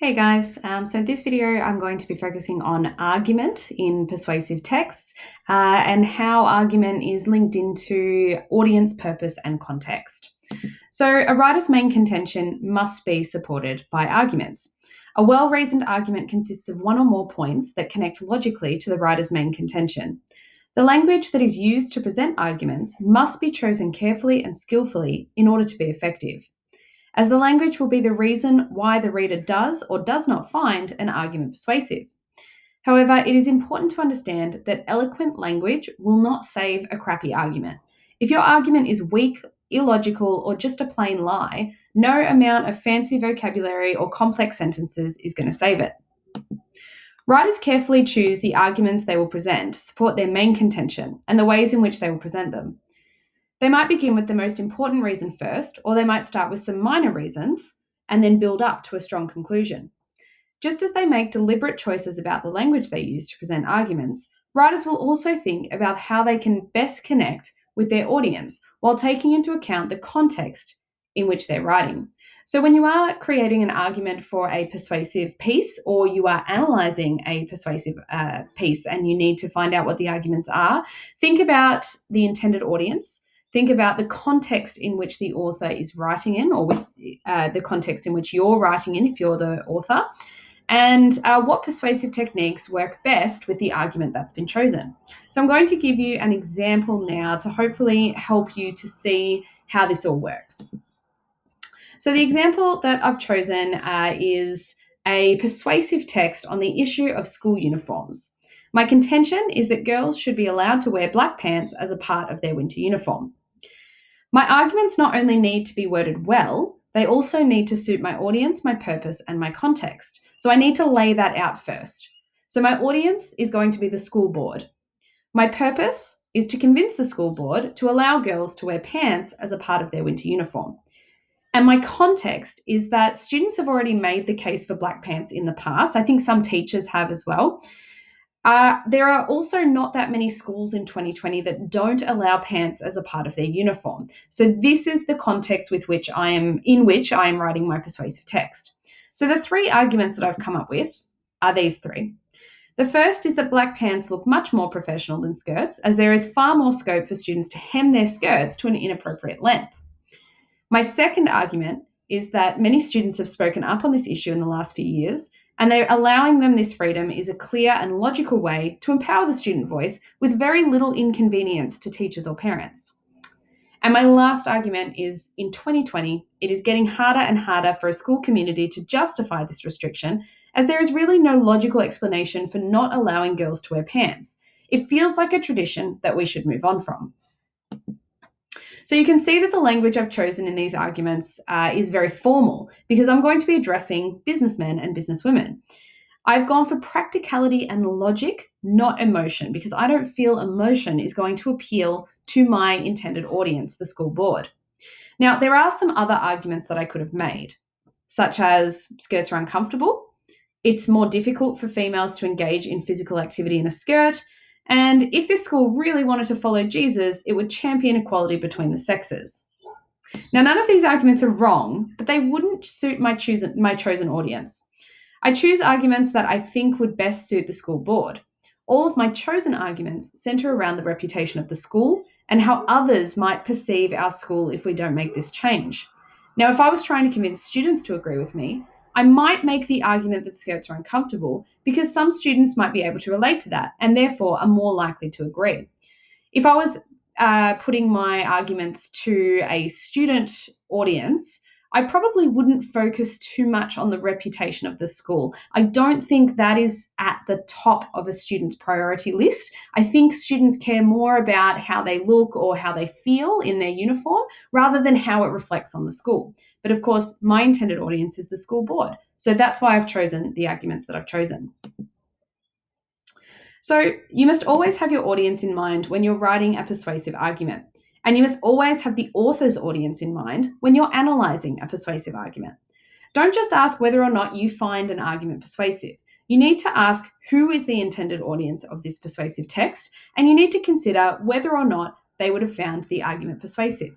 Hey guys, so in this video I'm going to be focusing on argument in persuasive texts and how argument is linked into audience purpose and context. So a writer's main contention must be supported by arguments. A well-reasoned argument consists of one or more points that connect logically to the writer's main contention. The language that is used to present arguments must be chosen carefully and skillfully in order to be effective, as the language will be the reason why the reader does or does not find an argument persuasive. However, it is important to understand that eloquent language will not save a crappy argument. If your argument is weak, illogical, or just a plain lie, no amount of fancy vocabulary or complex sentences is going to save it. Writers carefully choose the arguments they will present to support their main contention and the ways in which they will present them. They might begin with the most important reason first, or they might start with some minor reasons and then build up to a strong conclusion. Just as they make deliberate choices about the language they use to present arguments, writers will also think about how they can best connect with their audience while taking into account the context in which they're writing. So when you are creating an argument for a persuasive piece, or you are analysing a persuasive piece and you need to find out what the arguments are, think about the intended audience. Think about the context in which the author is writing in, or with, the context in which you're writing in if you're the author, and what persuasive techniques work best with the argument that's been chosen. So I'm going to give you an example now to hopefully help you to see how this all works. So the example that I've chosen is a persuasive text on the issue of school uniforms. My contention is that girls should be allowed to wear black pants as a part of their winter uniform. My arguments not only need to be worded well, they also need to suit my audience, my purpose, and my context. So I need to lay that out first. So my audience is going to be the school board. My purpose is to convince the school board to allow girls to wear pants as a part of their winter uniform. And my context is that students have already made the case for black pants in the past. I think some teachers have as well. There are also not that many schools in 2020 that don't allow pants as a part of their uniform. So this is the context in which I am writing my persuasive text. So the three arguments that I've come up with are these three. The first is that black pants look much more professional than skirts, as there is far more scope for students to hem their skirts to an inappropriate length. My second argument is that many students have spoken up on this issue in the last few years, and they're allowing them this freedom is a clear and logical way to empower the student voice with very little inconvenience to teachers or parents. And my last argument is, in 2020, it is getting harder and harder for a school community to justify this restriction, as there is really no logical explanation for not allowing girls to wear pants. It feels like a tradition that we should move on from. So you can see that the language I've chosen in these arguments is very formal, because I'm going to be addressing businessmen and businesswomen. I've gone for practicality and logic, not emotion, because I don't feel emotion is going to appeal to my intended audience, the school board. Now, there are some other arguments that I could have made, such as skirts are uncomfortable, it's more difficult for females to engage in physical activity in a skirt, and if this school really wanted to follow Jesus, it would champion equality between the sexes. Now, none of these arguments are wrong, but they wouldn't suit my chosen audience. I choose arguments that I think would best suit the school board. All of my chosen arguments center around the reputation of the school and how others might perceive our school if we don't make this change. Now, if I was trying to convince students to agree with me, I might make the argument that skirts are uncomfortable because some students might be able to relate to that and therefore are more likely to agree. If I was putting my arguments to a student audience, I probably wouldn't focus too much on the reputation of the school. I don't think that is at the top of a student's priority list. I think students care more about how they look or how they feel in their uniform rather than how it reflects on the school. But of course, my intended audience is the school board. So that's why I've chosen the arguments that I've chosen. So you must always have your audience in mind when you're writing a persuasive argument. And you must always have the author's audience in mind when you're analysing a persuasive argument. Don't just ask whether or not you find an argument persuasive. You need to ask who is the intended audience of this persuasive text, and you need to consider whether or not they would have found the argument persuasive.